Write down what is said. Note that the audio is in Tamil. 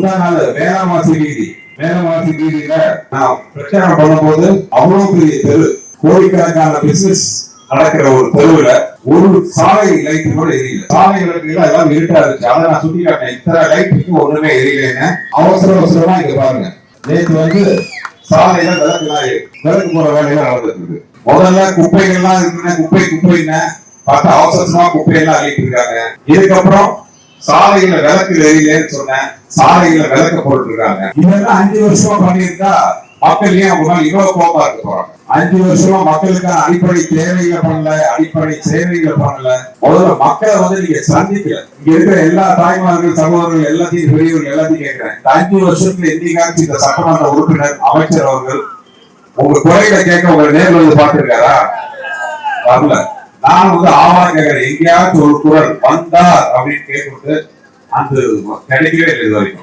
முந்தா நாள் மேலமாசி வீதியில நான் பிரச்சாரம் பண்ணும்போது அவ்வளவு பெரிய தெரு, கோடிக்கணக்கான பிசினஸ் நடக்கிற ஒரு தெருவுல ஒரு சாலை லைட் கூட எரியல. சாலை விளக்குகள் எல்லாம் இருட்டா இருந்துச்சு. அதை நான் சுட்டி காட்டேன். இத்தனை லைட்டுக்கு ஒண்ணுமே எரியலன்னு. அவசரமா இங்க பாருங்க, நேற்று சாலையில விளக்கு போற வேலையெல்லாம் நடந்துருக்கு. முதல்ல குப்பைகள்லாம் இருக்குன்னு குப்பைன்னு பார்த்தா அவசரமா குப்பையெல்லாம் அள்ளிட்டு இருக்காங்க. இதுக்கப்புறம் சாலையில விளக்கு எரியலன்னு சொன்னேன், சாலையில விளக்க போட்டு இருக்காங்க. இதெல்லாம் 5 வருஷமா பண்ணியிருந்தா மக்கள் ஏன் அவங்க இவ்வளவு கோபமா இருக்க போறாங்க? 5 வருஷமா மக்களுக்கான அடிப்படை தேவைகளை பண்ணல, அடிப்படை சேவைகளை பண்ணல. முதல்ல மக்களை நீங்க சந்திக்கல. இங்க இருக்கிற எல்லா தாய்மார்கள், சகோதரர்கள், எல்லாத்தையும் பெரியவர்கள் எல்லாத்தையும் கேட்கிறேன். 5 வருஷத்துல எந்நீகாச்சும் இந்த சட்டமன்ற உறுப்பினர், அமைச்சர் அவர்கள் உங்க குறைகளை கேட்க உங்களை நேரில் வந்து பார்த்திருக்காரா? வரல. நான் ஆவாரம் கேட்கிறேன், எங்கேயாச்சும் ஒரு குரல் வந்தார் அப்படின்னு கேட்டு அந்த கிடைக்கவே இல்லை இது வரைக்கும்.